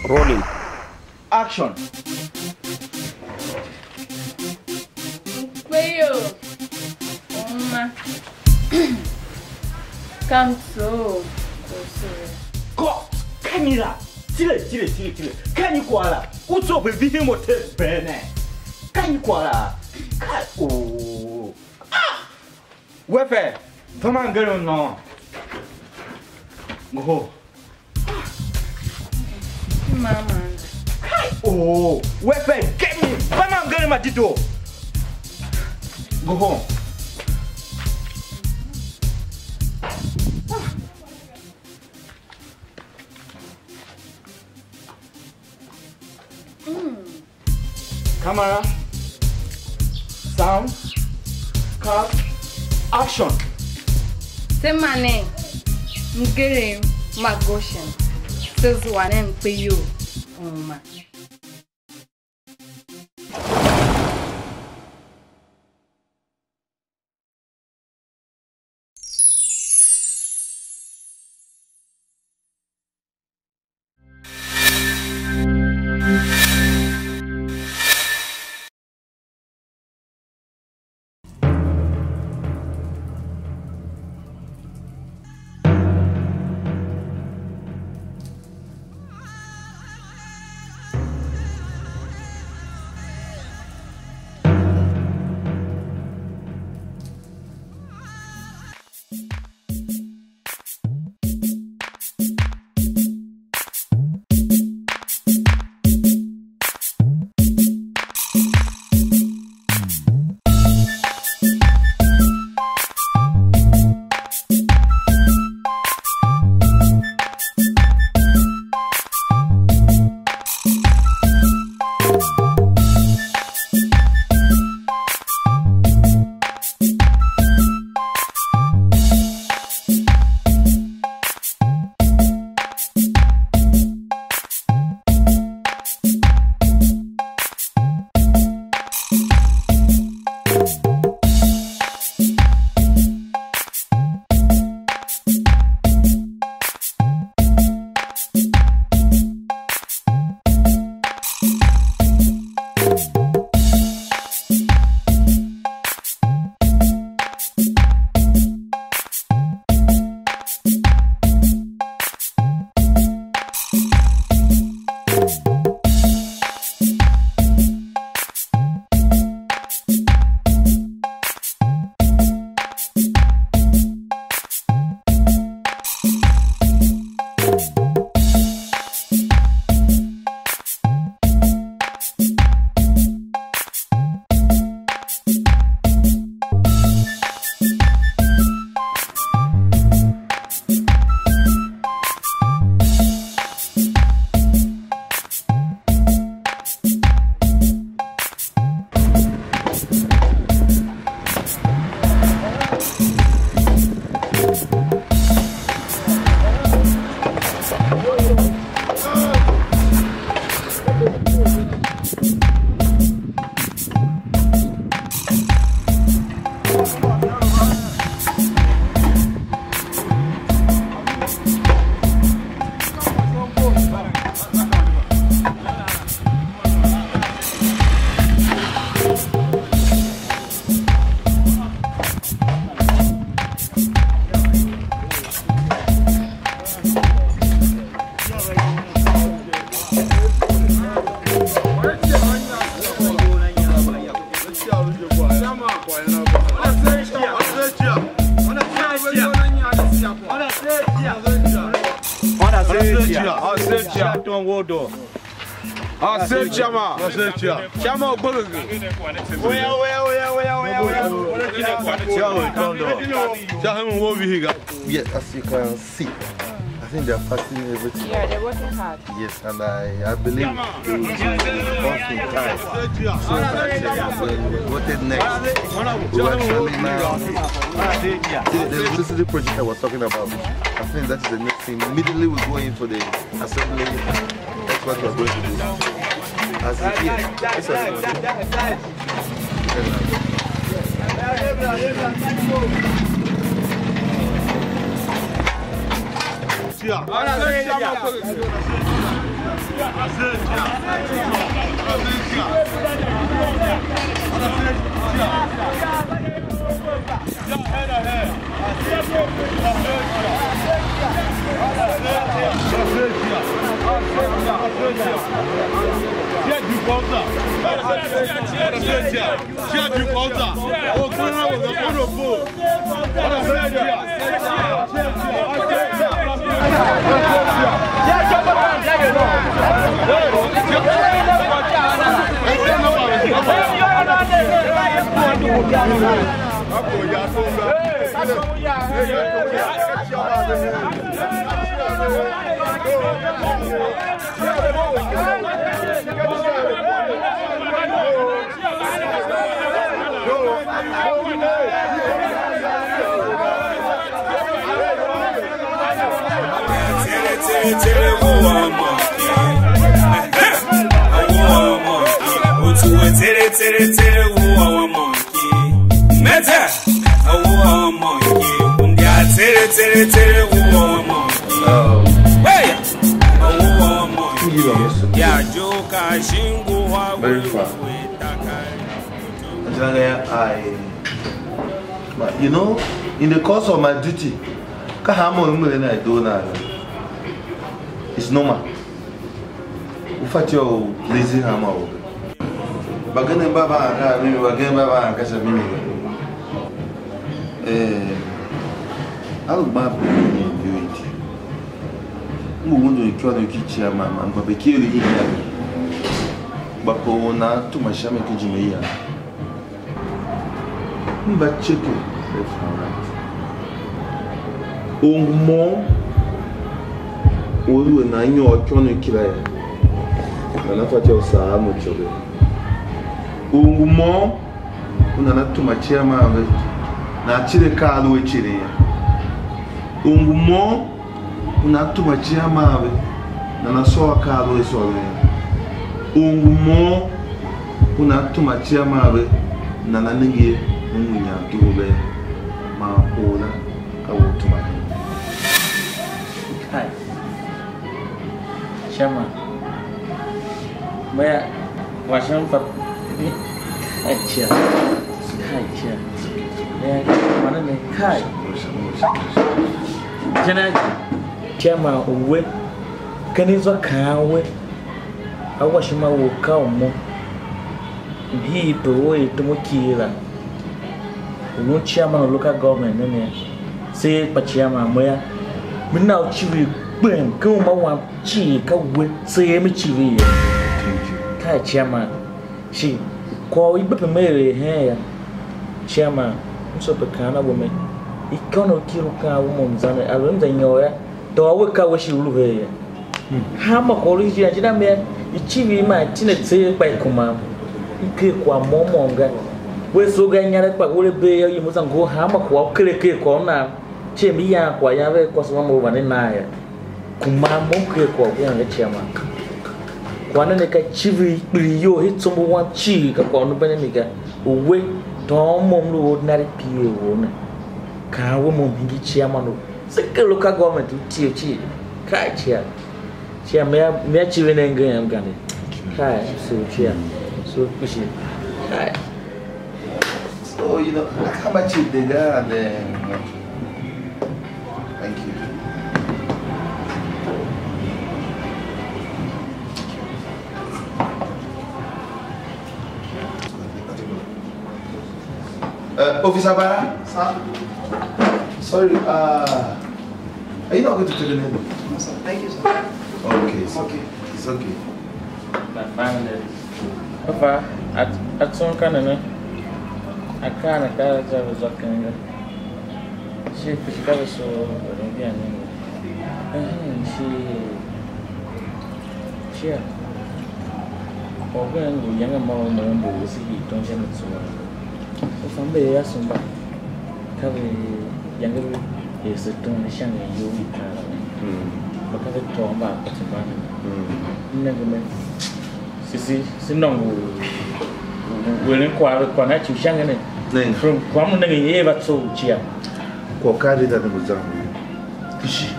Rolling. Action. Wayo. Come so. Go. Camera. Tire. Can you koala? What's up with him or test bene? Can you koala? Oh. Ah. Wefe. Come on, girl, no. Go. Mama. Oh, Wefe, get me. Come on, girl, my tito. Go home. Camera, sound, cut, action. Say my name. Ngere Magoshen. Says one and pay you. Oh my. Yes, as you can see, I think they're fasting everything. Yeah, they're working hard. Yes, and I believe they will be off in time. So that when we voted next, we will actually now see the electricity project I was talking about. I think that's the next thing. Immediately we go in for the assembly. That's what we're going to do. As it is, that's what we're going to do. Very far. But you know, in the course of my duty, it's normal. Ufati yo lazy hammer. Bagane baba mimi bagane baba akasha mimi. I'll map you it. Mundo ikiwa na kichia mama, mbabeki ile hii. Bako na tumashame kijimeia. Mbacheke left and right. Ongumo olu na nyo ochono kilaya. Na fati osamu chobe. Ongumo una na tumachia mama na chile kalu echire. Ongumo una tumachia mama na soa kalu esole. Ongumo una tumachia mama na nanenge Munya tube maola kawutuma. Hi. Shama. Maya washam pap. Acha. Hi cha. Ya mana ne kai. Jana chama uwe. Kanizo kawe. Awashima wo kaomo. Bi to we to mokira. No chairman of local government, say, Pachama, where we now chivi, boom, come on, chi, go with, say, me chivi. Kai chairman, she call you, but Mary, here, chairman, so the kind of woman. It cannot kill car woman's on it. I don't know, though I will cover she will here. How much college I did a man, you chivi my tinnet say by command. You keep one more monger. We so ganyara kwa ule be you must go hama kwa kile kwa na chemi ya kwa yawe kwa sababu bane naye kumamo kile kwa ya chema kwa nane ka chivi biyo hitsombo wa chi ka kwa no bane mika we to mom lu ordinary pie wona ka wo mom hingi chema no seke local government chi ka chia me chivi nenge yam gane ka so chia so kushi ka. So, you know, how much you did that? Thank you. Officer Bara, sir. Sorry, are you not going to take the name? No, sir. Thank you, sir. Okay, it's okay. It's okay. That family. Papa, at some kind of I can't was talking. She got so again. She when we young mom will see don't send it so. So someday I some back. Cover younger is a tone shang you. But have it torn back at the back. Never met. See, no. Will inquire connect you shang from prominent ever so cheer. Qualcare da Muzambi. Kishi.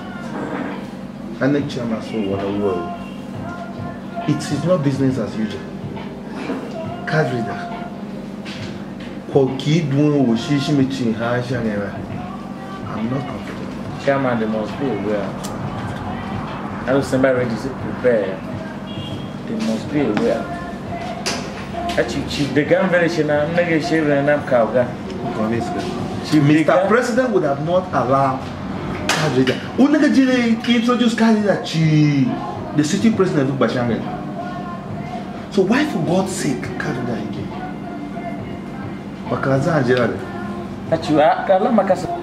And the chama so what a word. It is not business as usual. Card reader. I'm not comfortable. Chairman, they must be aware. I know somebody ready to prepare. They must be aware. Actually, the gun version, I'm not going to share and I'm Kauga. Mr. President would have not allowed card reader. Unagajile introduced card reader to the city president of Bashangan. So why, for God's sake, card reader again? Makaza Gerard. Actually,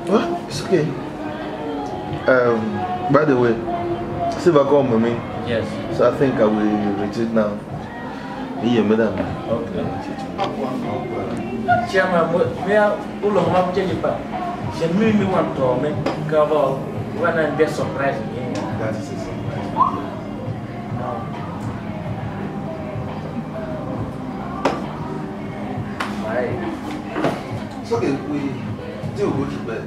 Well, it's okay. By the way, Silver called me. Yes. So I think I will retreat now. Yeah, madam. Okay. Chairman, we are all of them changing back. She made me want to make cover when I'm best surprised again. That is a surprise. Bye. It's okay, we do go to bed.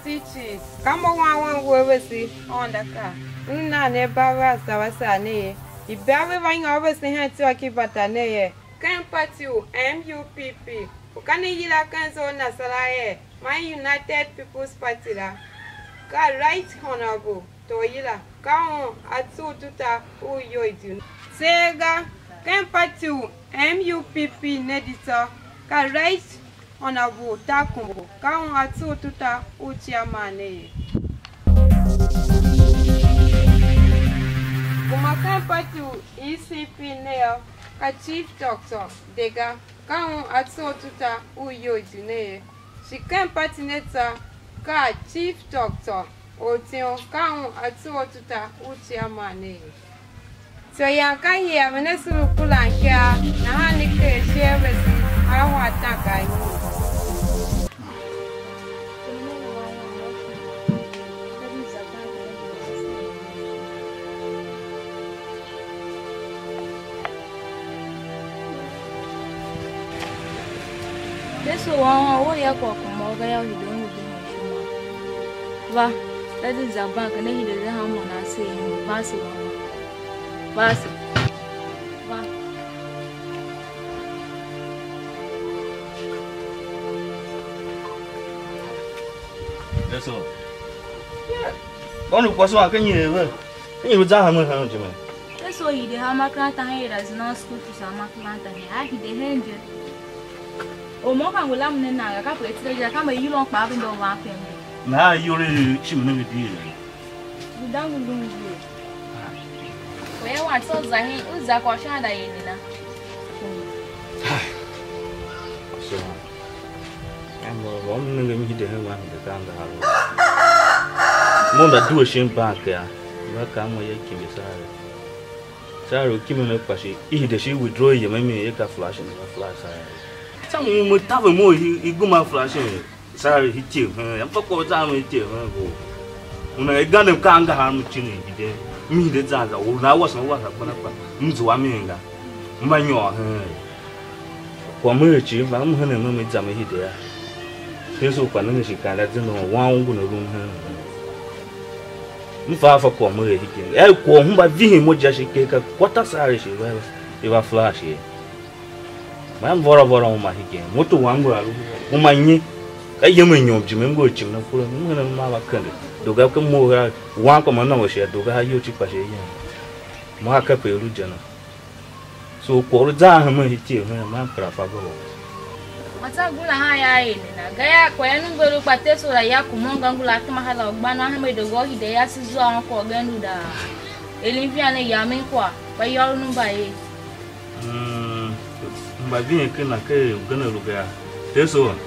Teaches. Come on, where see on the car. Una never Savasane. The berry wine always in her to keep at a nay. Can part you, MUPP. Who can you like on Nasalae? My United People's Party. God, right honorable. Toila. Come at so tuta who you do. Sega. Can part you, MUPP Nedita. God, right. Honorable Takumbo, Kaun Atu Tuta Uchiamane. Kumakan Patu ECP Neo, a chief doctor, Dega, Kaun Atu Tuta Uyo June. She can patineta, Ka chief doctor, Otio, Kaun Atu Tuta Uchiamane. So Yanka here, Venezuela Pulanka, Nahanika, share with me. I want that guy. This one, what you call Moga, you don't do much. That is a bank, and he doesn't have one. I say, pass it. That's all. Yeah. Con được quá xóa cái gì vậy? Cái gì ra hàng hàng chứ mày? That's why he have my client here as no school to some client here. He the hand. O mo kan wala mun na ka plate treasure ka mai yilo pa bin do wa pe me. Na yuri shi mun ngi di. Du dan gun gun. We wa so za hin u za kwa sha da yin na. So. Em mo ngi mi de han wa de kan da ha. Mo da du shin ba ka. Ba ka mo ye ki mi sa. Sa ro ki me pa shi I de shi withdraw ye me ye ka flash na flash. Some more tough more, he go my flashing. Sorry, he chill. I'm for quarter time. When I got them can't harm chinny, me the Zaza, or I wasn't what happened. Mzuaminga. My yaw. For me, chief, I'm going to make some here. Here's what she can't let them know one good room. Far for Comrie, he can. I'll call him by being more just a cake. What a sorry she will if I flash here. I'm very on my game. What to one girl? Oh, my knee. I am in your Jim go chim, no full of Mala Candy. Do go come more one common number share, do go you chip a Mark up a regional. So, Corza, he tell her, my crafago. What's a good high? Gaya, when go to Pateso, like Yakumongangula, Mahala, Bana, made the work they asked Zon for Ganduda. Olivian Yamiqua, by your number. By being a gonna look at this one.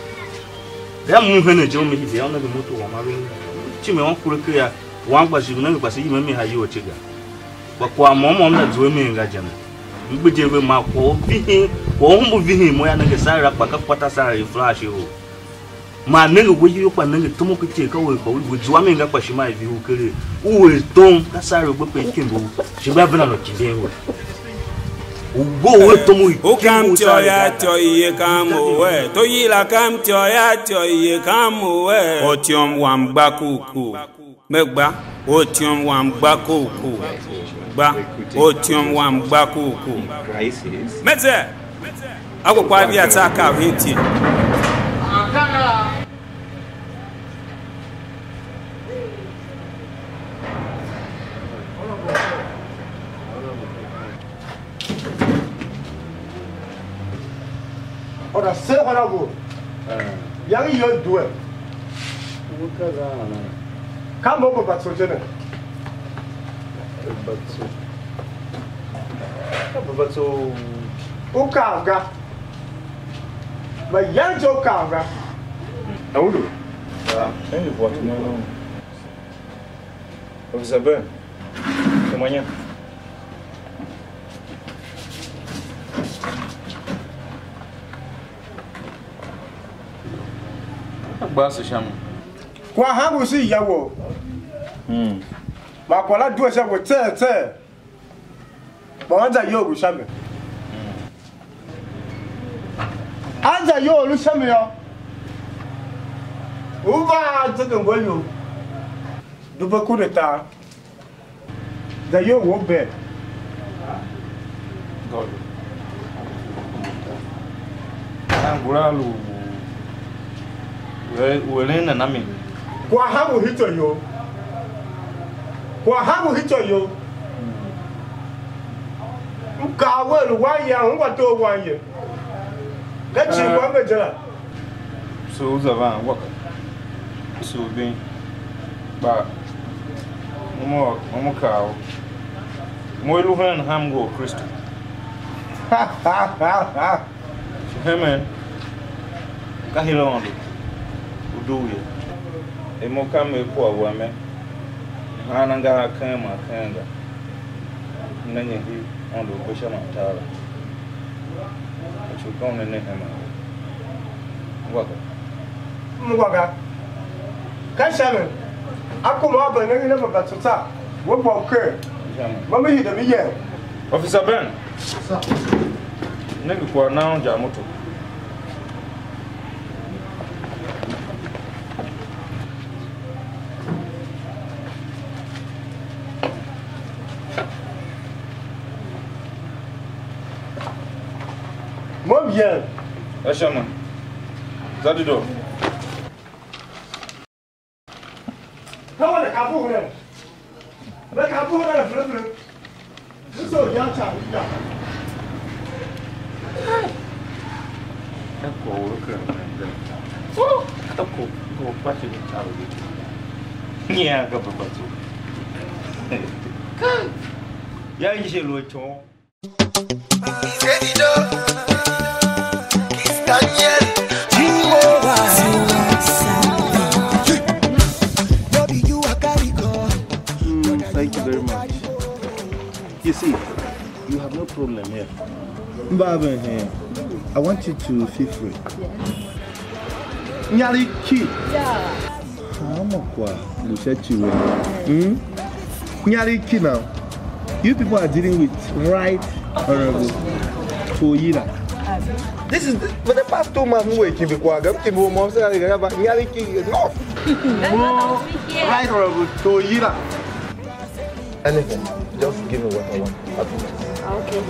That movement is only the only motor or marine. Jimmy won't put a clear one, but you never see me how you a chigger. But qua Mom that's women in Gajana. You would give him my poor being, won't be him when I decide up a patasari flash you. My nigga, will you up and nigga to mock take away, but with swimming up as she might be who who is don't that's sorry, but pay Kimbo. She will have another today. O kam tio ya tio ye kam we. To yi la kam tio ya tio ye kam we. O tiom wam bakuku. Megba. O tiom wam bakuku. Ba. O tiom wam bakuku. Meze. Ako kwa bi ataka hinti. Ora se ora go. Yang yo do it. Come over but so jene. But so O kanga. Ba yang jo kanga. Awudu. Ele bota não. Officer Ben. Amanhã. Basta chama. Kwa habu si yawo. Ba kwa la do se wo te. Ba wanja yo bu shame. Anja yo lu shame yo. Uba这个我有。Do ba coup d'état. Da yo wo be. God. Angulalu. Welena nami. Kwa habu hito yo. Kwa habu hito yo. Nka welu wa ya ngwa to wa ye. Ka chi wa me jara. So uzavan waka. So bem. Ba. Momo kao. Moilu han hamgo Kristo. Hemen. Kahilondo. Uduye. Emo kame po awame. Hananga kama kanga. Nanye hi ondo bosha matala. Chukone ne hema. Waka. Mwaga. Ka shame. Akuma ba ne ne ba tuta. Wo bo ke. Mama yi da mi ye. Officer Ben. Nigga kwa now jamoto. Mo bien. Ashama. Zadido. Kawa da kafu hore. Ba kafu hore da fure. So ya cha ya. Eko worker. So, tako go pati ni tawo. Nya ga babatu. Ya yi je lo cho. Thank you very much. You see, you have no problem here. Mbaba here. I want you to feel free. Nyari ki. Yeah. How kwa Lusechi. Nyari ki now. You people are dealing with Right Honorable Toyira. This is for the past 2 months we keep it quiet. Keep it warm. Say Nyari ki no. Right Honorable Toyira. Anything. Just give me what I want. Okay.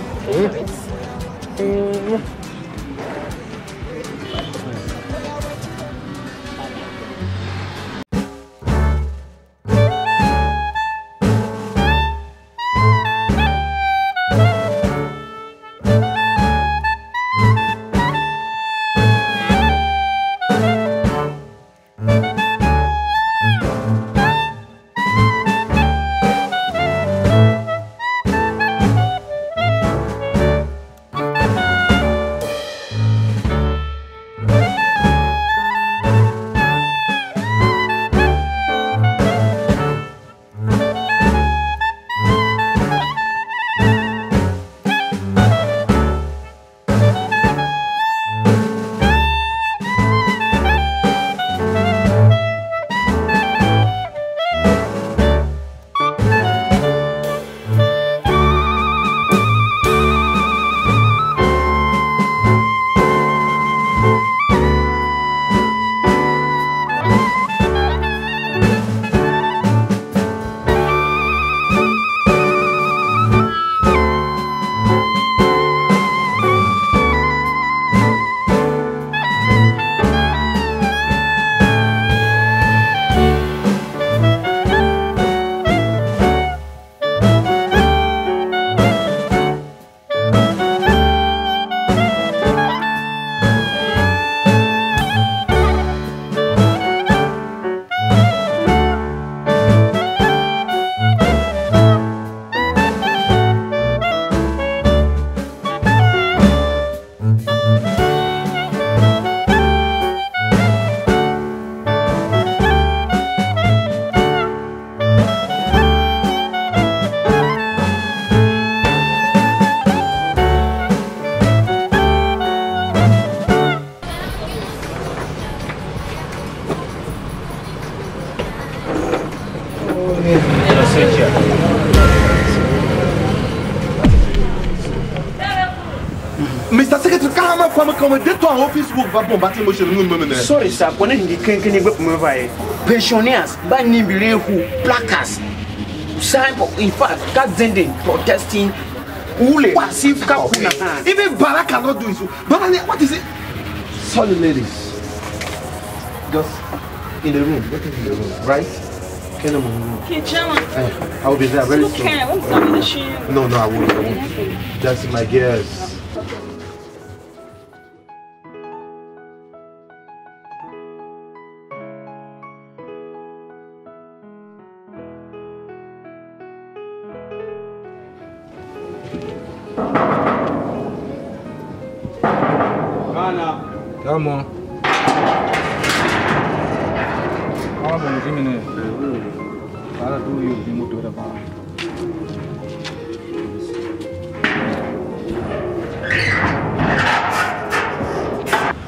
Mr. Secretary, come on, come to our office work, but batting motion. Sorry, sir. When you can't pensioners, but Nibiru, placards, sign in fact, Kazende protesting. Even Bala cannot do it. But what is it? Sorry, ladies. Just in the room. Get in the room, right? Okay, Chairman. I will be there very soon. Okay, I won't come in the shoe. No, I won't. That's my girls. Come on. How about you minutes? I'll do you move to the bar.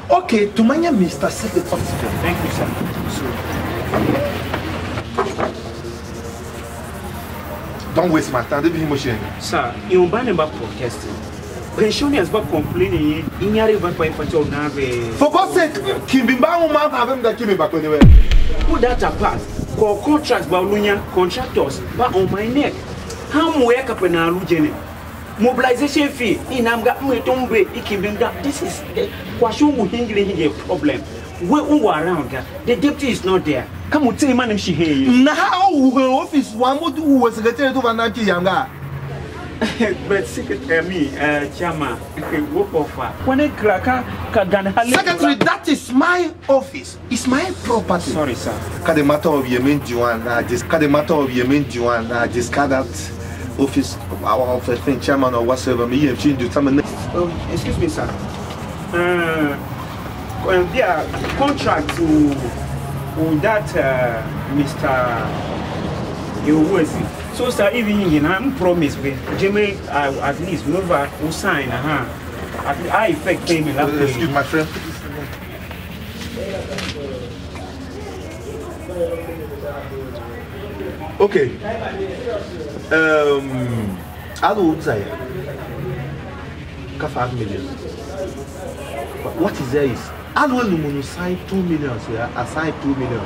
Okay, to my Mr. Secretary. Thank you, sir. Don't waste my time. Sir, you're banning about protesting. Pensioners were complaining in your river by Patrol Nave. For God's sake, Kimbimba will have him that came back anywhere. Put that apart. Call contracts by Lunia contractors, but on my neck. How mu wake up in our Lugene? Mobilization fee in Amga Mutombe, Ikimbinga. This is the Kwashu Hingling problem. We're around here. The deputy is not there. Come on, tell man if she hear you. Now, her office, one more who was secretary to Vanaki Yanga. But secretary, Chama, work offer. When a cracker, Secretary, that is my office. It's my property. Sorry, sir. Can the matter of Yemen Juan, discard the matter of Yemen Juan, discard that office, our office, chairman or whatsoever. Me have changed to some. Oh, excuse me, sir. Well, their contract to that Mr. Uwezi. So, sir, even in I'm promise with Jimmy, at least whoever will sign, I effect payment. Excuse my friend. Okay. I will say 5 million. But what is there is I will sign 2 million. I sign 2 million.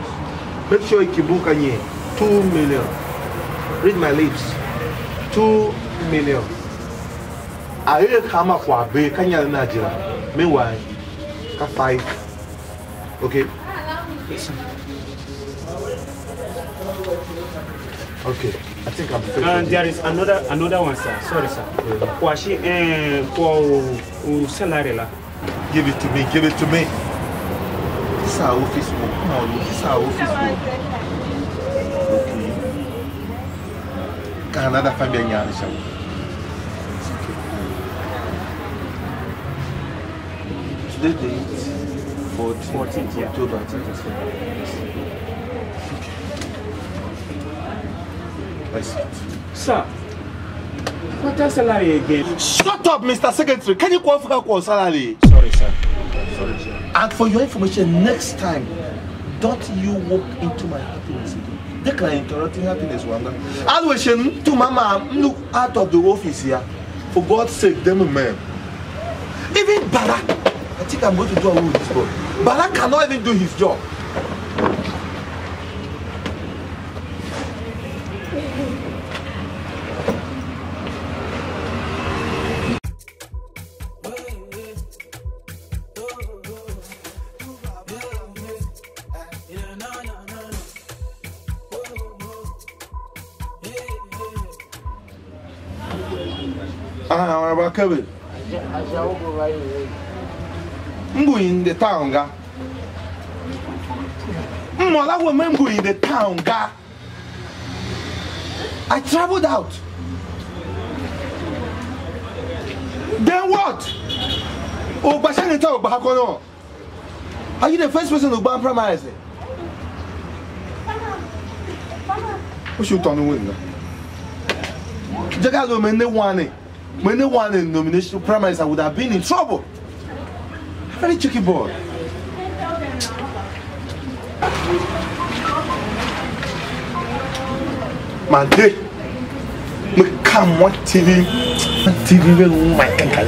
Make sure you keep booking 2 million. Read my lips. 2 million. I hear come up for a big Kenya Nigeria. Meanwhile, 5. Okay. Okay. I think I'm finished. There is another one, sir. Sorry, sir. Washi for salary la. Give it to me. Give it to me. This is our office work. Come on, this is our office work. Okay. Can another family in your show? Today date 14th October. Sir, what is salary again? Shut up, Mr. Secretary. Can you qualify for salary? Sorry, sir. Sorry, sir. And for your information, next time, don't you walk into my happiness. They can interrupt your happiness, Wanda. I'll wish you to Mama look out of the office here. For God's sake, them man. Even Bala, I think I'm going to do away with this boy. Bala cannot even do his job. Kevin. I'm going in the town, ga. I'm going in the town, ga. I traveled out. Then what? Oh, Bashan talk about Hakono. Are you the first person to ban primaries? What should on the window? Jagalo Mende one. When they won in nomination primaries, I would have been in trouble. Very tricky boy. Mande. Me come what TV will my kankan.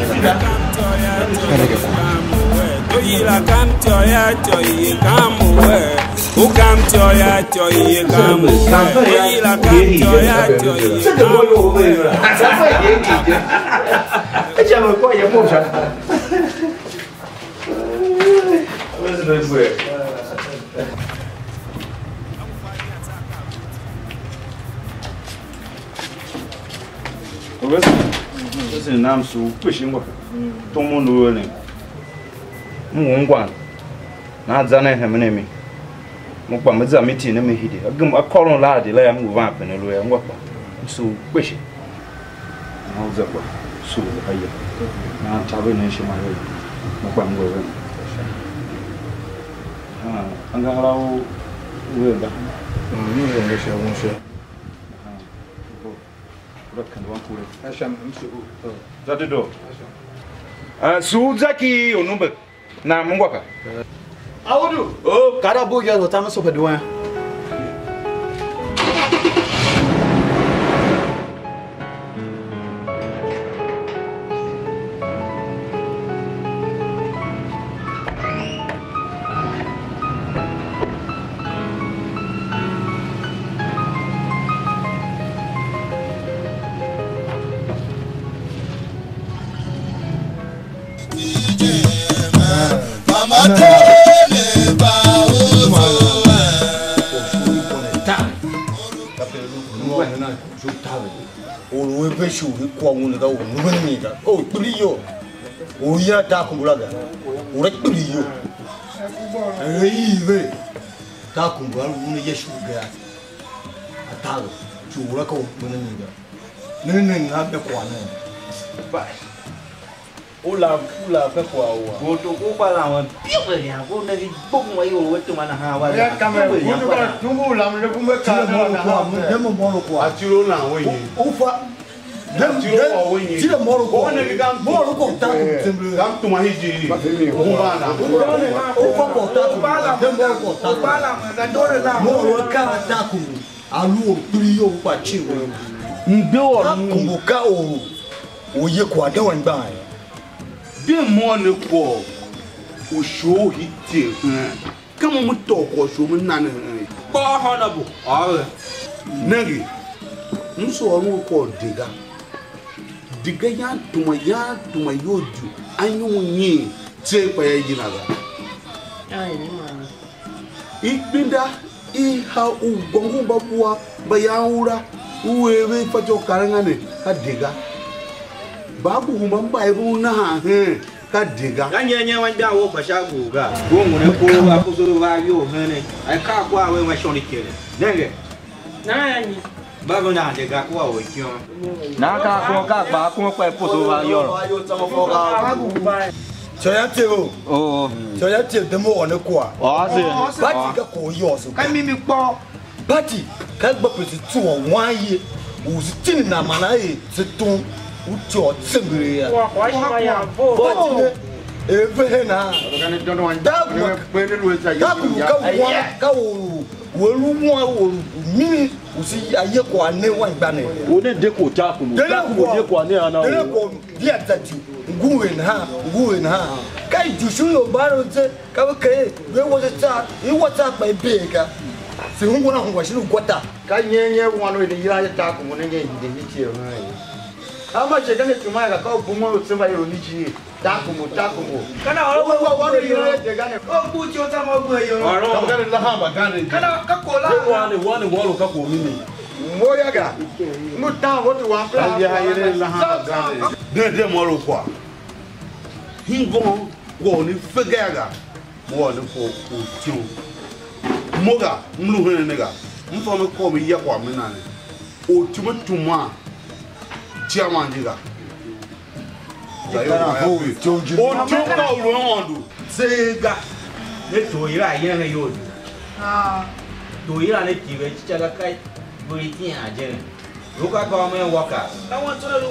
Toyila kam toya toyi kamuwe. Who come toya toyi kamuwe. Toyila kam toya toyi kamuwe. Chama kwa ya moja. This is nam su pushing work. Tomo no ne. Ngwan. Na dzana hemene mi. Mo kwa medza meeting na me hidi. Agum akolon la de la ya mu van pen lo ya ngwa. So pushing. Na uza kwa. So aye. Na chabe ne shi ma yo. Mo kwa ngwa we. Anga lawo we da. Ni ndio shi mwisho. Suzaki onumbe na mungwaka. Audu. Oh, kada boja zo ta maso faduwa. Olu ebe shuri kwa wuni ga wuni wuni ga o tuliyo o ya ta kumbulaga o re tuliyo ibe ta kumbulaga wuni ye shuri ga atalo chura ko wuni ga nene nga be kwa ne ba ula be kwa wa Go to go ba la wan. Piu ya go na di bong wa yo wetu mana ha wa. Ya kame kundu ba tungu la mle kumbe ka na kwa demo moro kwa atiro la wenyi ufa atiro wa wenyi tira moro kwa moro ko ta kumbe kam tuma hiji kumbana ufa ko ta kumbe demo ko ta bala na dole la moro ka ta kumbe alu o tuliyo kwa chiwe mbe o kumbuka o ye kwa de wan ba Bí mọ́ ni pọ̀ òṣò hìtì kama mu tọ̀ kọ̀ ṣò mu nánà hàn. Kọ́ honorable. Ọ̀rẹ́. Nẹ́gì ń sọ ọ̀run kọ̀ dìgá. Dìgá yá tuma yóò dù anyínwó yín tí ẹ pẹ̀yẹ yìí nàgà. Ìgbìndà ìhà ògbọ̀ngàn bá bu wa bẹ̀yà wúra wúwèrè fàjọ kàrẹ́ngà ni ká dìgá. Babu humamba ibu na ka diga Ganye wan da wo ba shago ga. Go mu ne ko ba ko so ba yo hene. Ai ka kwa we ma shoni kele. Nenge. Na ya ni. Ba go na de ga kwa wo kyo. Na ka ko ka ba ko pa po so ba yo. Choyate o. Oh. Choyate demo one kwa. Oh, Bati ka ko yo so. Ka mi po. Bati ka gba pesi tu o wan ye. O si tin na mana e se ton ucho tsengre ya. Wa shi ma ya bo. Bati ebe na. Organi don wan da pe ni lu sa Ka ku ka wa ka wo lu mo wo mini o si aye ko ane wan gba ne. o ne de ko ta ku mo. Ta ku mo de ko ane ana o. Dele ko dia tati. Nguwe na ha. Kai jushu yo baro te ka ba kai we wo ta I wo ta pa be ka. Se hungu na hungu shinu kwata. ka nyenye wano ni yira ta ku ne nge ndi ni chi hai. Ama che kana tuma ga ka bu mo tsimba yo ni chi ta ku mo. Kana wa yira te gane. O bu chi o ta mo bu yo. Ka ga la ha ba ga ni. Kana ka ko la. Wani wo ka ko mini. Mo ya ga. Mu ta wo tu wa pla. Ya yira la ha ga ni. de mọ́rọ̀ kwa hingon wọ́n ní fẹ́gẹ́gà wọ́n ní fọ́ òtíò mọ́gà mlú hẹ́nẹ̀ nẹ́gà ń fọ́ mi kọ́ mi yẹ kwa mi náà ni òtíò tùmọ̀ tí a máa ń jìgà òtíò ká òrò hàn dù Sega. Ne to yira yen ne yo. To yira ne ti be chaga kai bo itin aje. local government workers. I want to know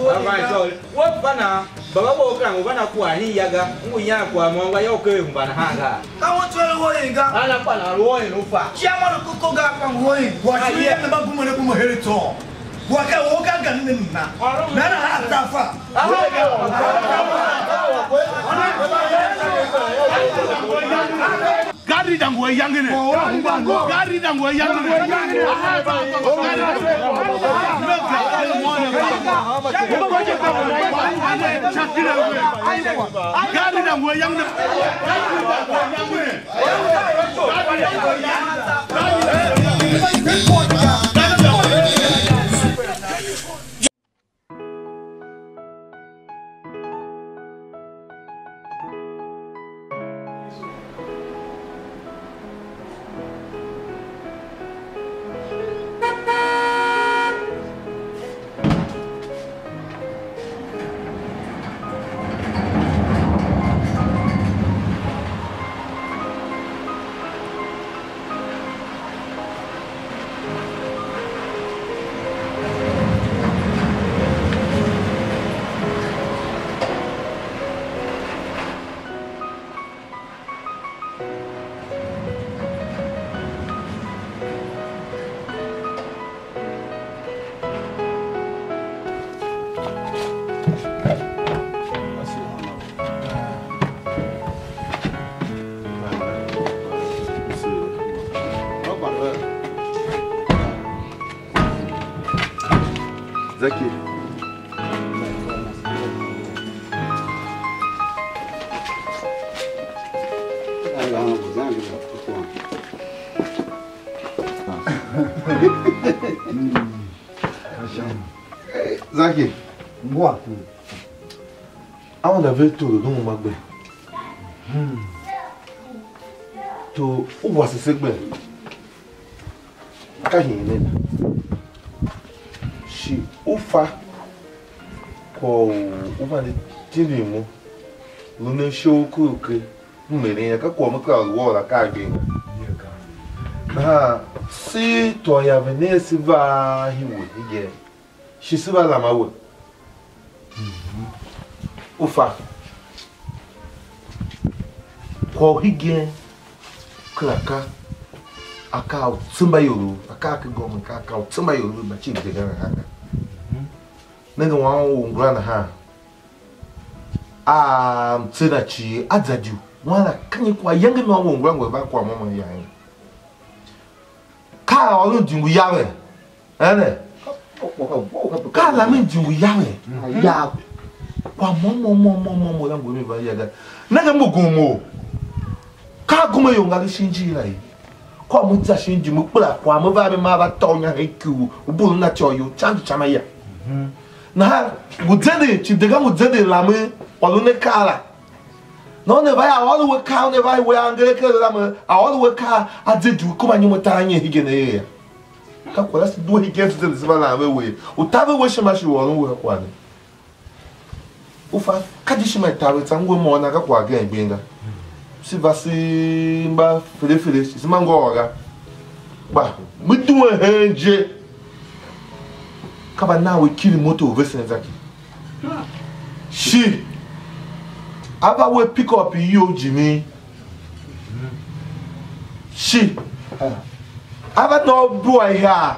what banner, Baba Wokan, Wanakua, Yaga, Uyakwa, Mongayoke, Banahanga. I want to know what you got. Alapana, Roy, Ufa. Chairman Kukoga from Roy, what you have about Bumakum Heriton. Waka Woka Ganina. Nana Hatafa. Gari dan gue yang ini. Gari dan gue yang ini. Gari dan gue yang ini. Zaki. Zaki. Moi. On avait tout dans mon magbe. To où voit ce segment? Kahine. Shi ufa ko ufa de tirimu. Lune shoku ke. Mene ka ko maka wala ka gbe. Na si to ya venesi va hiwo ige. Shi siba la mawo. Ufa. Kwa hige klaka aka tsumba yoro aka ka gomu ka tsumba yoro ba ci de gana haka. Nanga wa wo ngana ha. Tsina ci azaju. Wala kanyi kwa yanga no wo ngwa ba kwa mama yan. Ka o njungu yawe. Ene. Ka la mi njungu yawe. Ya. Kwa momo la ngwe ba yaga. Naga mugumo. Ka gumo yonga shinji lai. Kwa mutsa shinji mukula kwa mva ma ba tonya heku. Ubulu na choyo chandu chamaya. Na gudede chidega gudede lame walune kala. No ne vai awolu we ka ne vai we angere ke lame awolu we ka adedu kuma nyi mutanye higene ya. Ka kwala si do higene to the sibala we. Utabe we shema shi wonu we kwa ne. Ufa kadishima tawe tangwe mo na ka kwa ga igbenga. Si vasi mba fele si mango oga. Ba mutuwe henje. Kaba na we kill moto vese Zaki. She aba we pick up you Jimmy. She aba no boy here.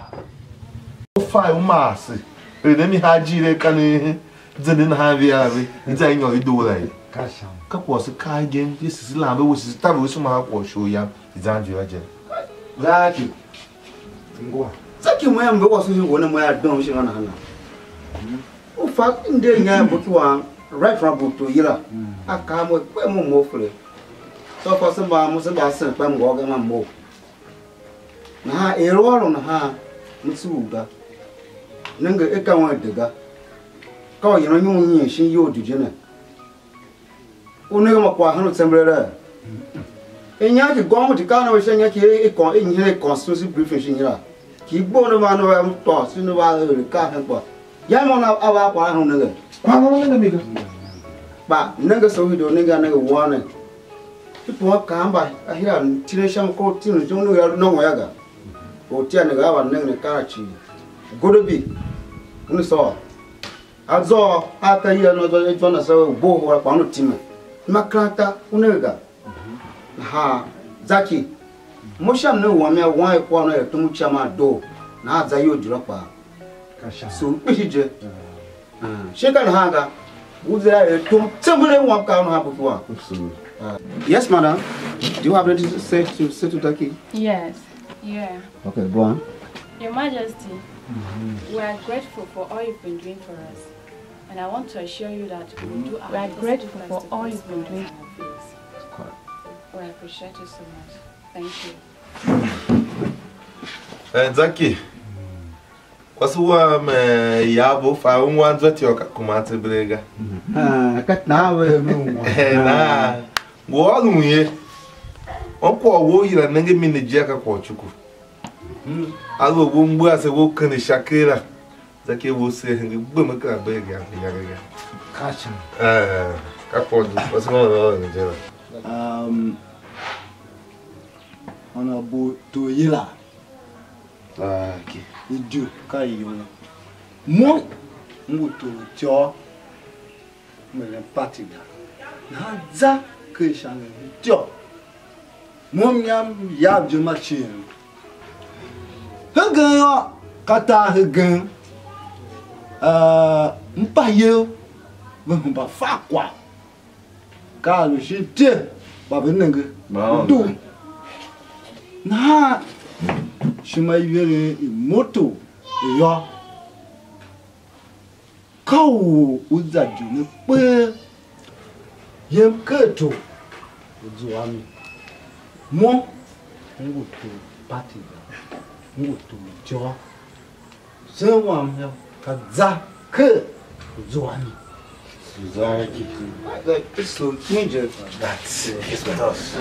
Fa umasi. Edemi hajire kane zene na havia we. Nza nyo idolai. Kasha. Ka ko se ka gen this lambe we se tabe we so ma ko show ya izanju aje. Zaki. Ngwa. Zaki moya mbe ko so wona moya don shi ngana hana. O fa inde nya botuwa right from botu yira. Aka mo pe mo fure. So for some ba mo se ba se pe mo ga ma mo. Na e ro na ha mutsuga. Nanga e ka wa daga. Ka wa yino nyu nyi shi yo dije na. Unega makwa hanu tembrera. Enya ki gomu ti kana we shenya ki e kon e nyire constituency briefing shinyira. Ki gbo no ba no ba to si no ba re ka han kwa. Ya mo na aba kwa hanu nega. Kwa mo nega miga. Ba nega so video nega wona. Ipo ka amba ahia tination ko tinu jono ya no yaga. O tia nega ba nega ka chi. Godobi. Unu so. Azo aka yi no zo jo na so bo ho kwa no time. Makrata unega. Ha Zaki. Mosham no wa me wan kwa no to mu chama do. Na aza yo juro pa. Kasha. So pihije. Sheka na hanga. Uza to temule wan ka no ha before. Yes, madam. Do you have anything to say to Zaki? Yes. Yeah. Okay, go on. Your Majesty, we are grateful for all you've been doing for us. And I want to assure you that we will do our best. We are grateful for all you've been doing for us. We appreciate you so much. Thank you. Zaki. Kwasuwa me yabo fa unwanzo tioka kumate brega. Katna we mu. Na. Wo alunye. Onko wo yira nenge minejia ka kwa chuku. Alwo wo mbu ase wo kan shakira. Zaki wo se nge gbe maka brega ya. Kasha. Ka podu. Kwasuwa njera. Ona bo to yila. Okay. Idu ka yo. Mo muto tio. Mele patiga. Na za ke shanga tio. Mo myam ya juma chi. Hagan yo kata hagan. Mpa yo. Mpa fa kwa. Ka lu shi te ba benenge. Do. Na shima yere moto yo kawo uzaju ne pe yem keto uzuami mo ngutu party ngutu jo sewam ya kaza ke uzuami Zaki. It's so major. That's it's with us.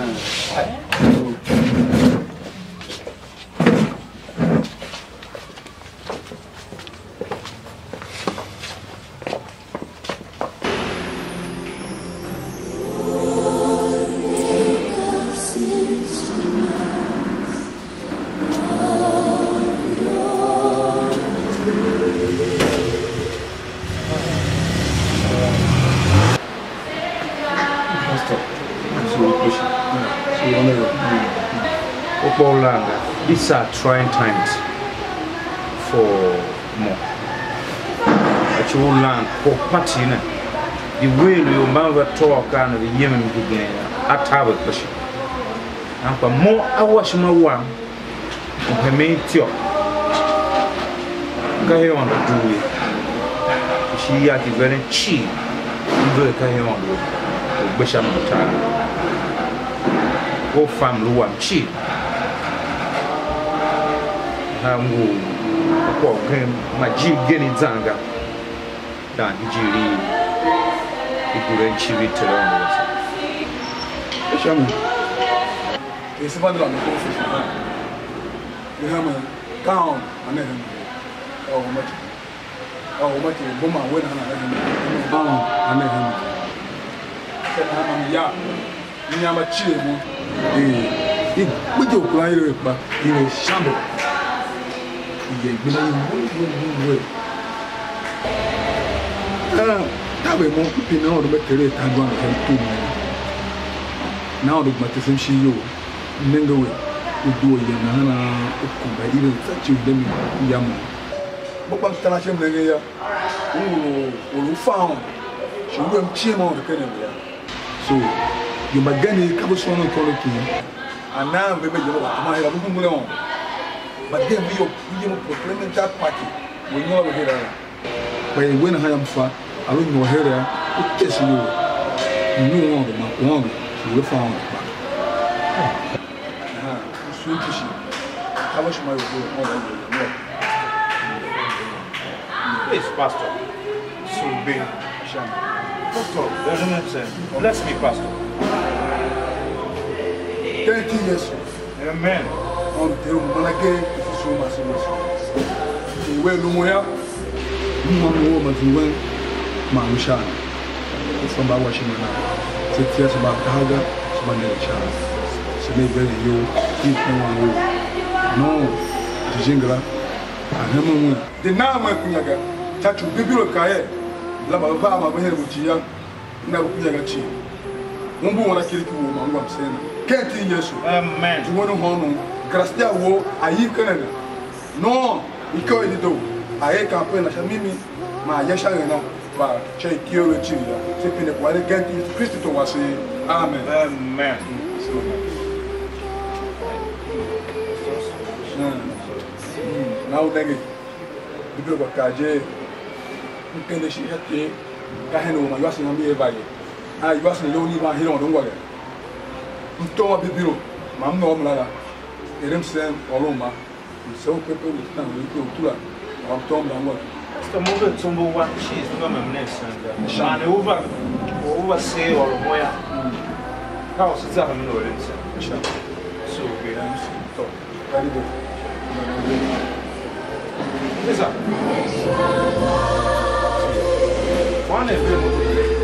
These are trying times for more. But you will learn for party. The way you remember talk and the Yemen begin at our question. And for more, I wash my one. I made you carry on to do it. She is very cheap. You will carry on with Bishop Mutara. Go family one cheap. Hamu kwa maji geni zanga dan jiri igure chibi tero Eshami ese bando la ko fi shama ni hama down anen mati boma wena na anen down anen kana hama ya ni ama chiemu bijo kwa ile pa ile shambo iye gbina yin tawe mo pipi na odo betere tagwa kan to na odo matesem shi yo nengowe udo ye na na okumba ile tsachi udemi yamu bokpa tana chem nenge ya ulu faun shugo mchimo de kene ya so yo magani kabo sono kono ki ana bebe jelo tama ila buku mule on but then we proclaiming that party we know we here but when I am far I don't know here it's you no one we found sweet issue how much my please pastor should be sham pastor there's bless me pastor 30 years amen on the manage so much we no more no more we Mamusha from our Shimana, 6 years about Taga, Smanisha. She made very you, keep no, the Jingla, and Hamu. The Nama Kunaga, chachu bibiro kaye la ba ba ma bahe mujiya na ku ya gachi mun bu wala kirki wo ma ngam sena kenti yesu amen tu wono hono grastia wo ayi kanana no iko edido aye campaign na mimi ma ya sha na ba che kiyo we chiya se pine kwa le kenti Kristo to wase amen amen now dengue bibiro bakaje nkende shi hake ka heno ma yasi na mi ebaye ah yasi lo ni ba hino ndo ngwale mtoma bibiro ma mno omlala erem sen oloma so pepe ni tan ni ko tula ma mtoma ngwale sto modo tsombo wa chi sto ma mnesa shane over se olomoya ka o se tsama mno rense so ke to karibu Esa. One is good.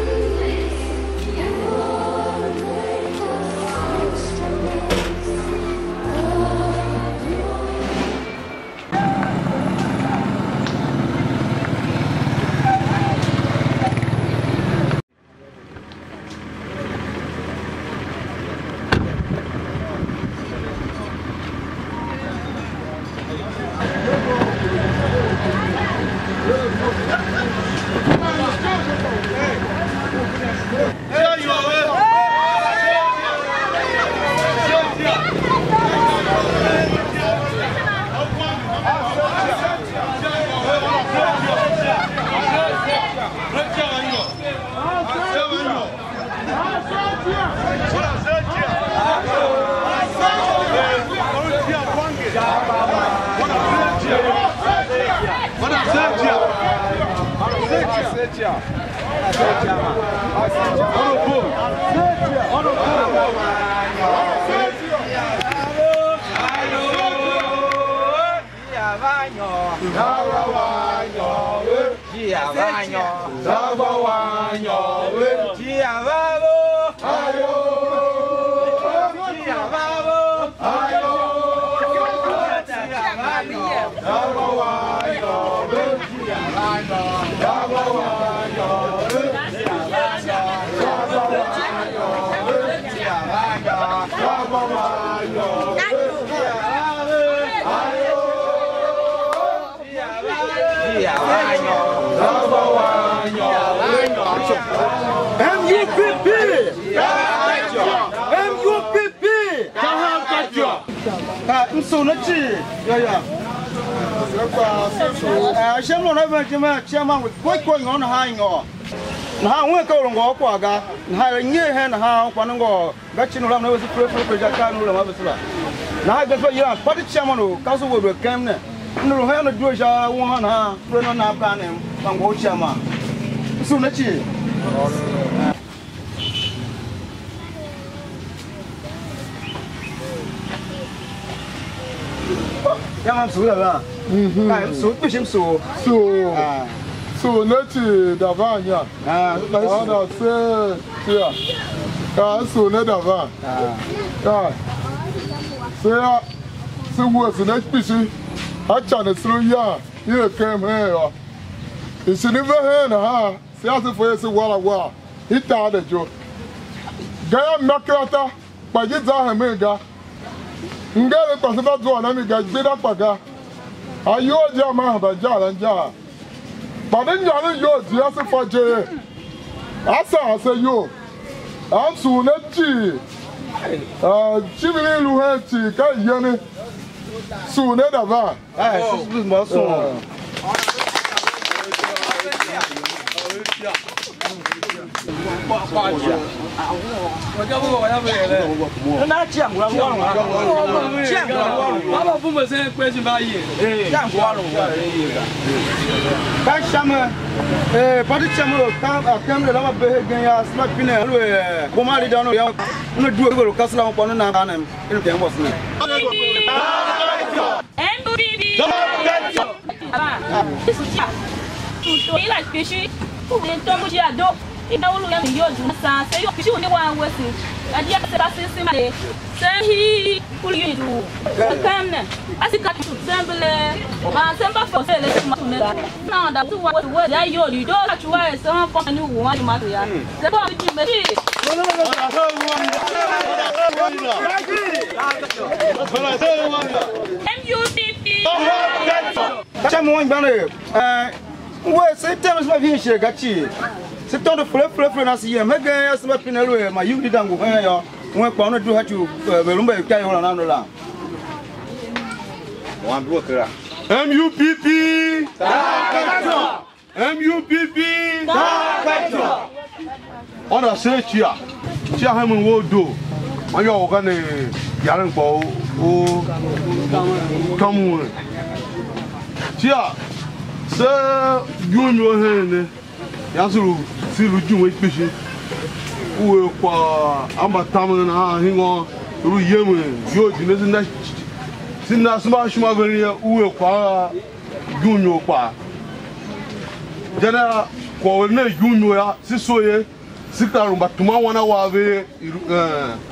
Chairman with what going on high or now we go on go quaga, high near hand how one go, Bachelor was a preferred now I got you party chairman who council will come there. No, I don't do it. I want to run on our plan and go chairman. So let's see. I'm so push him so let's Davanya. So let Davan. So what's the next piece? I channel through ya. You came here. It's never here. See, as if it's a wall. He told the joke. Gaya Makrata, but it's a mega. Ngale kwa sababu tu anamiga gbeda paga ayo ja ma ba ja la ja ba den ja le yo ti ase foje asa yo am su na ti chimini lu he ti ka yene su ne da va su mo su Il a voulu y aller au Juna, c'est yo qui joue ni wa wesi. A dia se passer c'est mal. C'est cool you do. Come I see cat to semble. Ma semble for sale now that what word I you don't catch why some for new one matter. The boy with me. MUPP. Chamon Banner. Well, September's my vision, Gachi. September flip as you make a small pinero, my you didn't go where one pound to have to remember carry on another land. One worker. MUPP. MUPP. On a search here. Chairman will do. My organ, young bow, oh, come on. Chia, sir, you know her. Yazoo, see you with fishing. Who I'm a Taman and hang on through Yemen. You're the Sinna smash Magaria, who will qua Junior Pa. General, Corner Junior, Sisoye, Sitarum, but tomorrow 1 hour away,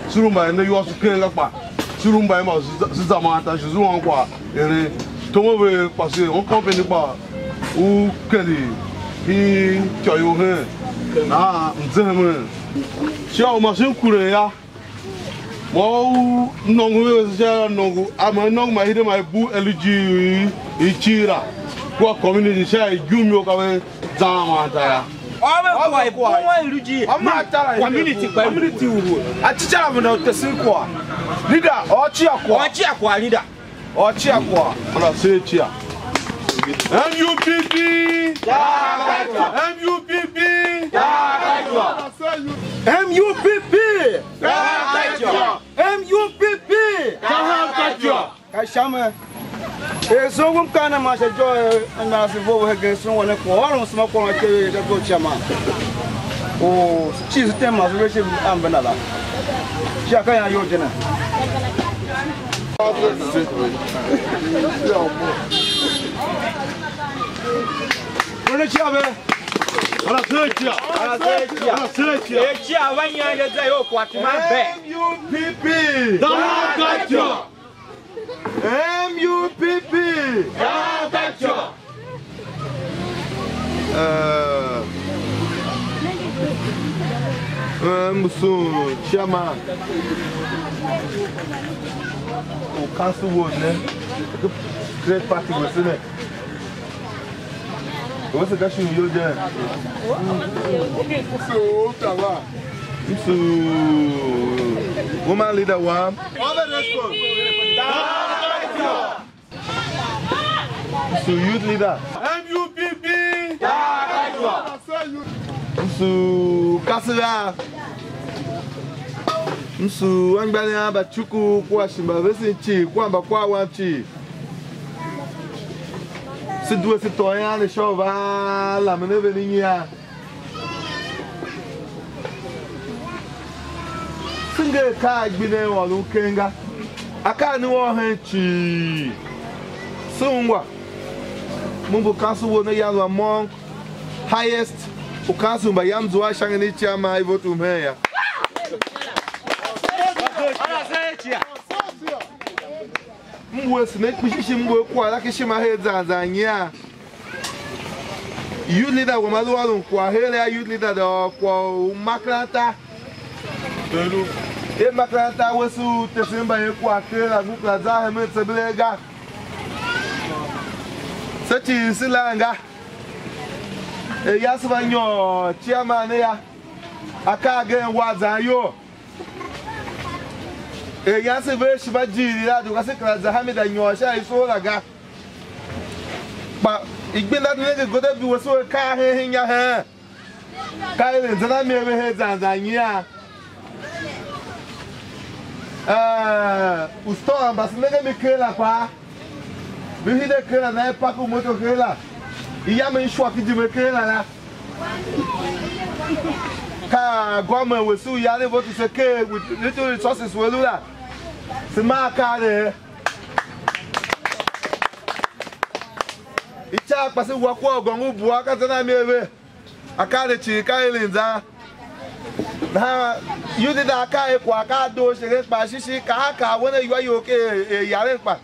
Surumba, and you also kill up. Surumba, Sizamata, Zuanqua, and Tomove Passé, on company bar, who Kelly, he, Choyo, Zeman. Show machine Korea. Wow, no, no, I'm a non, my hidden my boo LG, Ichira. What community share you milk away, Zamata. I'm not community, I teach about the Silqua. Leader or Chiaqua, leader or Chiaqua, and I say Chia. MUPP! MUPP! MUPP! MUPP! Kashama. So one kind of master joy and as if over against someone a quarrel, smoke on a carry the good chairman. Oh, she's 10 months racing and banana. Shaka, your dinner. Chairman. Council would great party was in it. What's the question you there? So, woman leader one. So, youth leader. MUPP. So, Kasila. So, Angbania Bachuku, Kwashimba, Vesinchi, Kwamba Kwawanchi. Se due citoyen le cheval la mene venia singe ka gbine wo lu kenga aka ni wo hanchi sungwa mumbu kansu wo na yalu among highest o kansu ba yamzu a shangani chama I vote umheya Mwes make me shimbo kwa la kishima hedzanzanya. You leader wa maluwa kwa hele you leader do kwa makranta. Delu. E makranta wesu tesimba ye kwa kela gukla za heme tseblega. Sechi silanga. E yasbanyo chairman ya. Aka gen wazanyo. E yasi ve shiba jiri la do kasi kala zahami da nyosha iso laga ba igbenda nege gode bi woso ka he nya he ka ile zana me be he zanzania usto ambas nege mi kela pa bi hide kela na pa ko moto kela iya me shwa ki di me kela la ka government we su ya able to say with little resources we do that. C'est ma carte. Icha pasi wakwa gongu buaka tana mebe. Akale chi kai linza. Na You did a car, a do, she gets by Shishi, Kaka, when you are okay, Yarepa.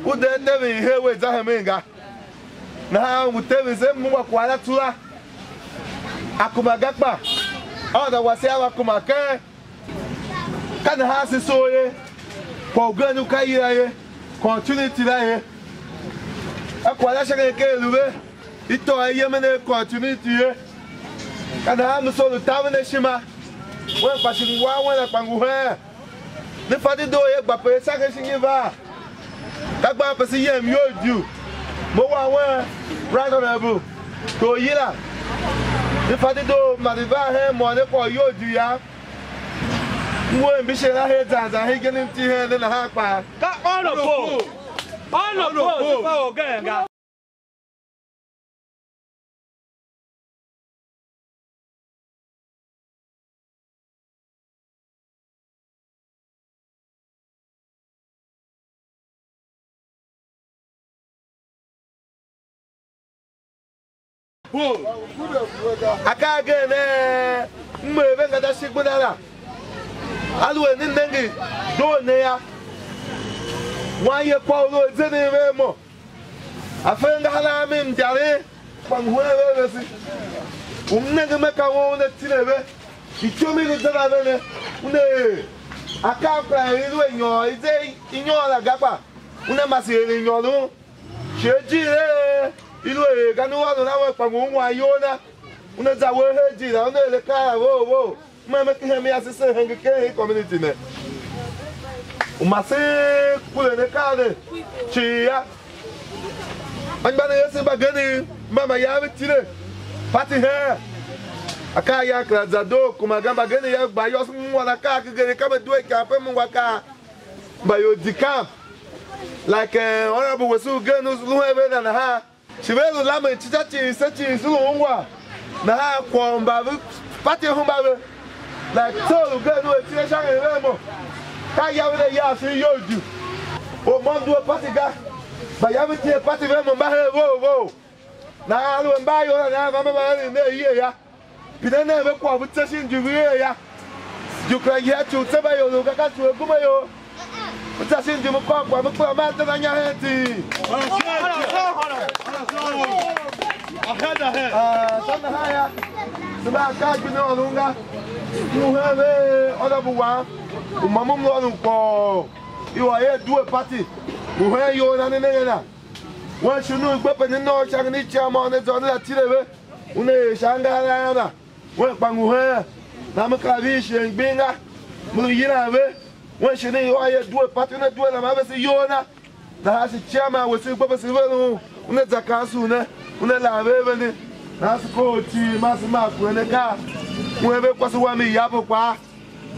Who then never here with Zahamenga? Now, we tell them more Kuala Akumagapa. Oh, that was our Kumaka. Can have the soil for Ganuka, continuity there. Aquala Shaka, it to a Yemen continuity. Can have the soul of Tavaneshima. When passing one at Panguha, the father do it, but a second thing va. That Papa see him, you do. Moa, right honorable. To Yila. The father do Madiva him or the for you do ya. When Bishop heads and he get into here in a half hour. Got on the boat. On the boat, again. I can't get there. Moving at the Sigmundala. I do an Indian. Don't there. Why you Paulo is in the more? I found I'm in Jale from whoever is it. Never make a woman at Tileve. He told me that I can't play in your in your Lagapa. Unamasi in your room. Sheji. Ilue kanua na wa pangu wa yona unaza wehe jira unele ka wo mama kihemi asise hengeke community ne umase kule ne ka ne chia anbana yese bagani mama ya bitire pati he akaya krazado kumagamba gani ya bayos mwana ka kigere kama duwe ka pe mu waka bayo dikam like honorable wesu genu luhebe na ha Chivelo lama chichachi sechi sulungwa na kwamba pati humba like so genu etie shanga remo ka yawe ya fi yodu o mondu pati ga ba yawe tie pati remo ba he wo na alu mba yo na mama ba ne ye ya pidana be kwa butsashi njuwe ya jukra ya tu tsaba yo lo kaka tu kuma yo butsashi njumu kwa mkwa mata na nya heti Sana haya, sana kaji ni olunga, muheve odabuwa, umamumu olunko, iwa ye duwe pati, muhe yo na nene na, wanshunu gbepe ni no chang ni chama ne zone la tilewe, une shanga na na, wen panguhe, na mkavishi ngbenga, muliyina we, wanshunu iwa ye duwe pati ne duwe na mabesi yo na hasi chama wesi gbepe sivelu, une zakasu ne. Una la bebe na skoti masima kwene ka mwebe kwa suwa mi yapo kwa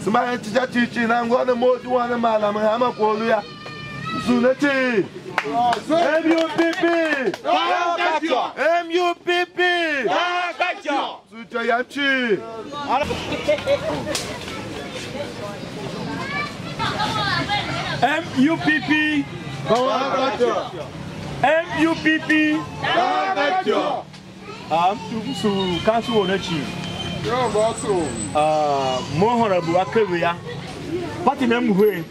sima chicha chichi na ngone modu wana mala mahama kwolu ya suneti MUPP MUPP sucha yachi MUPP MUPP to council on chief. More honorable Akavia. Party name way.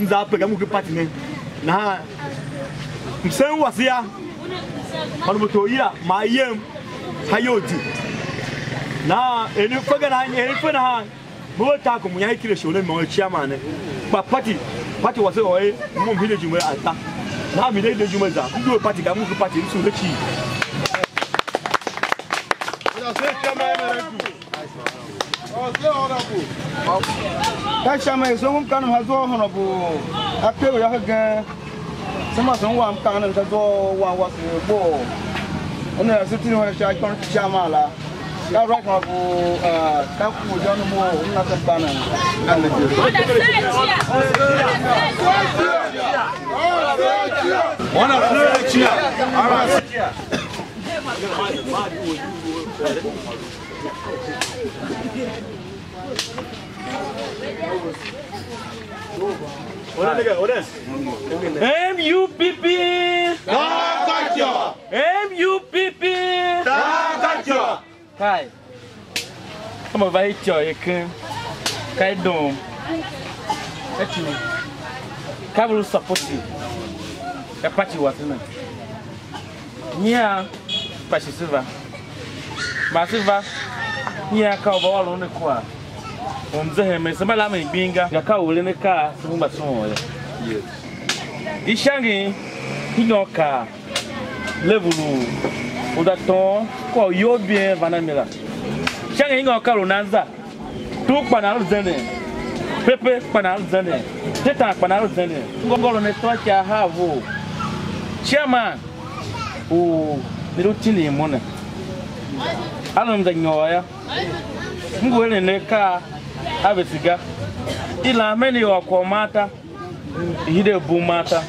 Zapamu party name. Nah, Sam was here. Honorable Toya, my yam, Hayoti. Now, any figure any fun. More talk on my kill show them on chairman. But party was away, more village where I thought. Now we need the Jumaza. Who do a party? I move the party to the chief. That's my son. Can have honorable. I feel you again. Someone can and go one was a ball. And I sitting on a shy country Shamala. I right now, Kapu, John Moore, nothing banner. One of MUPP MUPP Kai. Come on, vai, tio, Kaidon. Actually, Kabul supporting a party was in it. Yeah, Pachisiva. Massiva, yeah, cowball on the car. Zehem, some alarming being a cow in the car, so much more. Yes. Ishangi, in your car, level with that tone, call your beer Vanamilla. Shanging or Carolina, 2 panels then. Pepe panel zane, Teta panel zane. Go on a torch I have. Chairman, oh, the routine money. I don't know. I'm going in the car, have a cigar. Ila many or Comata, he did boom matter.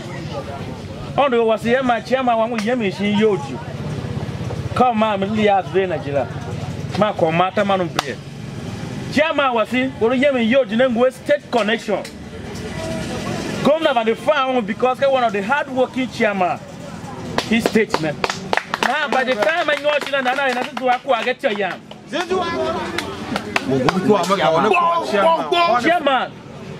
Oh, there was here my chairman, one with Yemi, she yoju. Come, Mamma, Lias Venagilla. My Comata man of beer. Chairman was in, or Yemen Yojan state connection. Governor of the farm because one of the hard-working chairman, his statesman. Now, by the time I know and I do I get your yam. Chairman,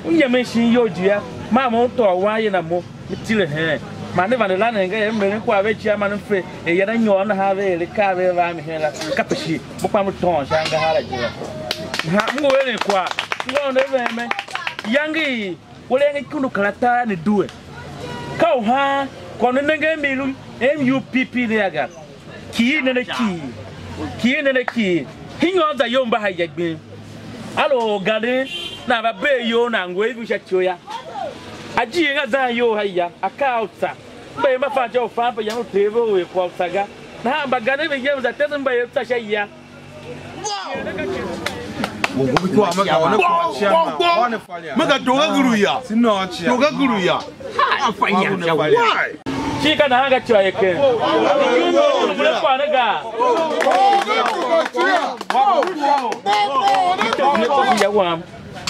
you mention your dear, Mamma to a wine and more material hair. My never the land and get a chairman and free, and yet I know on have a car around here like Capashi, Bopamuton, Shanga. I'm going to go. Youngie, what any Kunukarata and do it. Cow, ha, Conangan MUPP there. Key in a key. Key in a key. Hing on the young behind your beam. Hello, Gadi. Now a bay yon and wave which at you. A jing as I yo haya, a cow, sir. Bay my father, father, young table with Paul Saga. Now, but Gadi gives a dozen by such a year. Maka toga guruya. Toga guruya. She can hang at your again.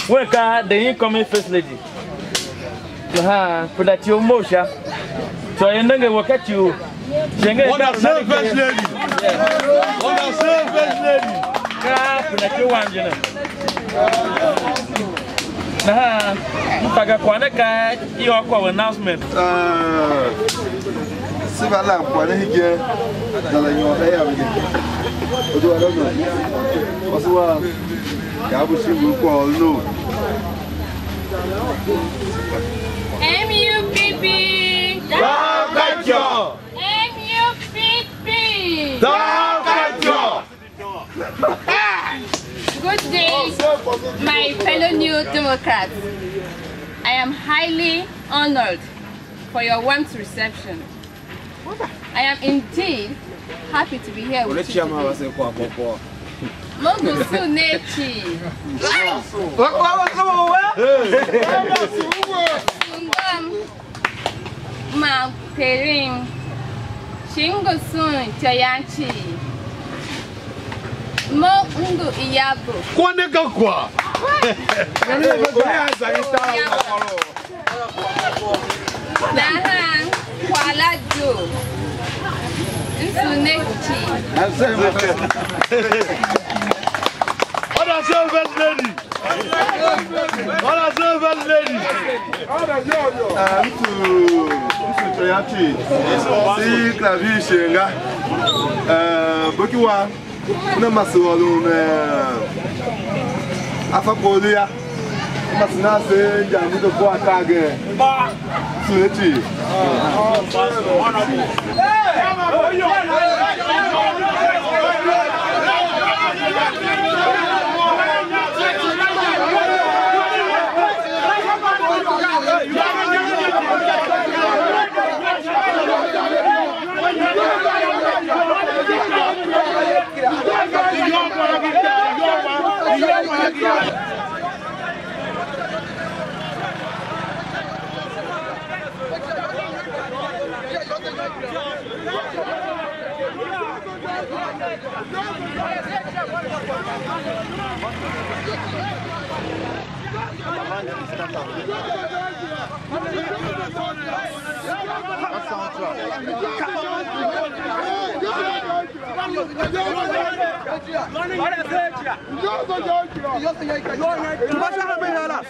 Work out the incoming first lady. Put that your motion. So I never work at you. What a first lady. What a first lady. Nah, paga quando cai e o qual announcement. Se vai lá, pode ir da linha da Yami. O do ano. Pasua, cabo sim qual no. MUPP. Dagatio. MUPP. Dagatio. Good day, my fellow New Democrats. I am highly honored for your warm reception. I am indeed happy to be here with you today. Mogusu Nechi. Ma Perin. Shingosun Tayanchi. Mo Ungu Iyabo. Kwande kakwa. Nahan Kuala Jo. Nsunechi. What a servant lady. What a servant lady. To Toyachi. Si claviche nga. Bokiwa. Una masolo afapolia. Masina se jamu to kwa kage. Sunechi.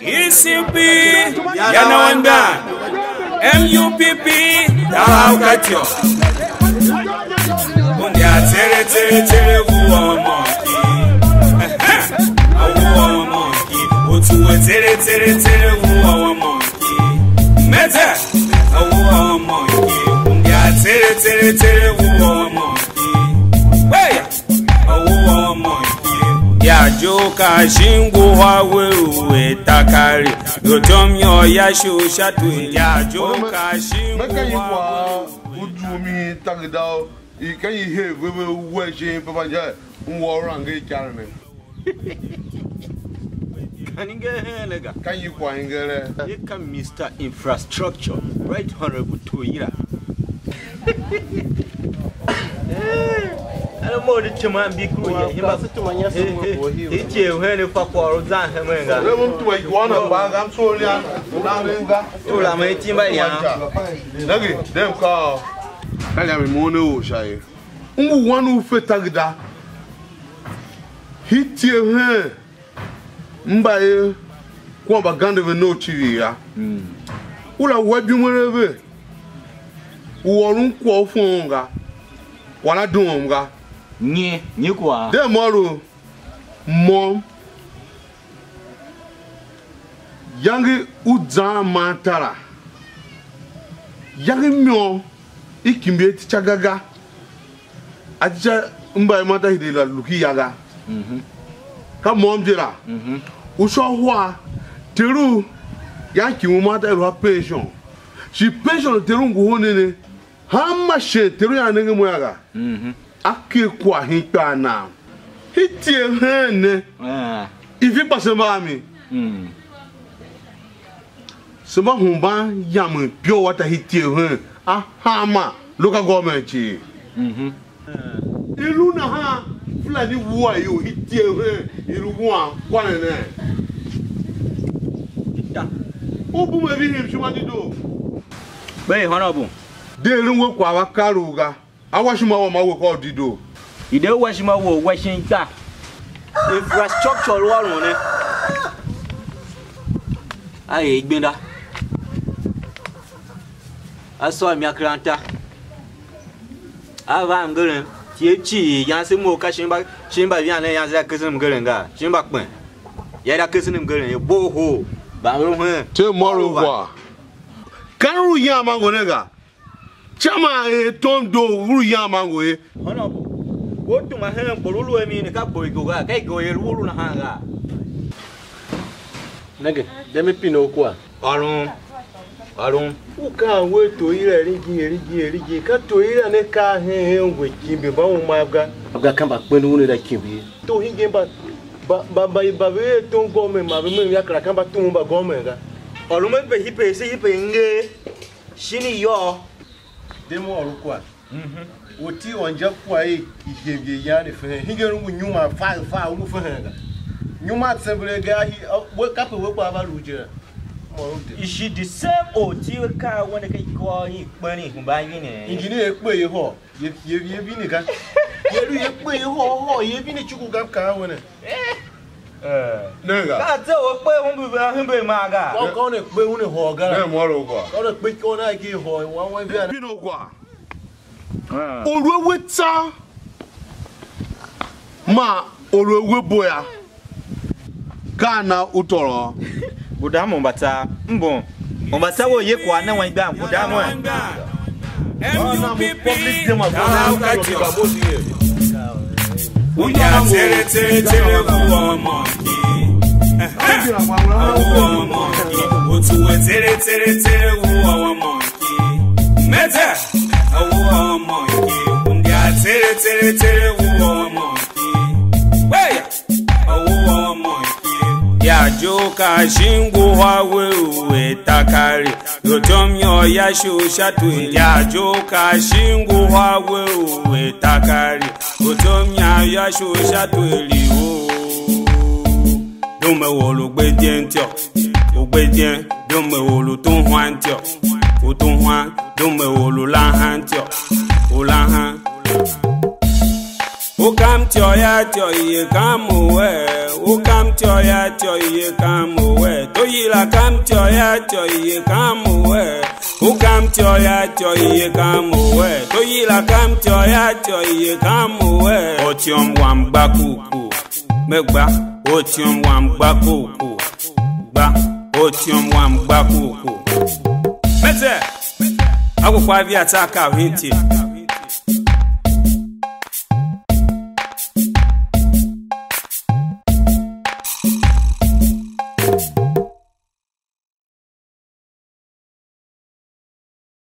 ECP Yanawanda MUPP Dahaukatio Mundia tere vuwa monkey Awu monkey Otuwe tere vuwa monkey Mete Awu monkey Mundia tere vuwa monkey Weya Awu monkey Ya joka shingu hawe uwe takari Yotom yo ya shatu ya joka shingu hawe Ujumi tagidao Can you hear we will worship Papa Jay war and get carrying? Can you get here, nigga? Can you find it? You can Mr. Infrastructure, right honorable Toira. I don't know the chairman be cool. He must to my yes. It's you when you fuck or Zan Hemanga. I want to make one of bag. I'm sorry. I'm making my young. Them call. I am mono shy. One who fit tagda. Hit your hair. Mbaye. Kwamba gande we no chivia. Ula webi mwerebe. Uwarun kwa ufunga. Wana dunga. Nye kwa. Demoro. Mom. Yangi udzan mantara. Yangi myo. Ikimbe tichagaga. Aja mbaye mata hidela luki yaga. Ka mom jira. Usho hwa. Teru. Yanki mumata elu ha pension. She pension teru nguho nene. Hama she teru ya nenge moyaga. Ake kwa hita na. Hitie hene. Ifi pa sema ami. Sema humba yamu pure water hitie hene. Hama local government chi. Ilu na ha Fulani wa yo hitie hene. Ilu wa kwa nene. Obu mebi him shumadi do. Be honorable. De rungo kwa wakaruga. Awashima wa mawo ko dido. Ide washima wo Washington. Infrastructure wa run Aye igbenda. Aso mi akranta. Ava ngere tiechi yanse mo ka shimba vian yanse kesin ngere nga. Shimba kpen. Ya da kesin ngere ye boho. Ba ro he. Tomorrow wa. Kanu yama ngonega. Chama e tondo ru yama ngoe. Honorable. Go to my hand polulu emi ne ka boy go ga kai go ye ru na hanga. Nege, demi pino kwa. Arun. Uka we to ire erigi ka to ire ne ka he ngwe kimbe ba wo ma ga kamba penu ne da kimbe. To hinge ba we to gome ma be me ya kra kamba to ba gome ga. Olume be hipe nge. Shini yo. Demo olukwa. Oti onja kwa e ihebie ya ne fe hinge rungu nyuma fa wu fe ga. Nyuma tsembele ga hi we kape we kwa ba rujira. Is she the same or dear car when they go in money who buy in it? Engineer pay your hall. You been a gun. You pay your hall, you been a chuku car when it. Nega. That's all pay Maga. Walk on a bone hog. Moreover. On a quick on I give her 1 way. Pinogua. Olu weta. Ma olu boya. Kana utoro. Budamo mbata mbo mbata wo ye kwa na wan gba budamo MUPP Uya tere vuwa monkey Vuwa monkey Otuwe tere vuwa monkey Mete Vuwa monkey Uya tere vuwa monkey Weya Vuwa monkey Ya joka shingu hawe uwe takari Yotom yo ya shatu Ya joka shingu hawe uwe takari Yotom ya shatu liwo Dome wolo gbedien tio Ogbedien Dome wolo tunhuan tio Utunhuan Dome wolo lahan tio Olahan tio ya tio ye kamu we. O kam tio ya tio ye kamu we. To yi la kam tio ya tio ye kamu we. O kam tio ya tio ye kamu we. To yi la kam tio ya tio ye kamu we. Otiom wamba kuku. Megba. Otiom wamba kuku. Ba. Otiom wamba kuku. Mete. Ago kwa vi ataka hinti.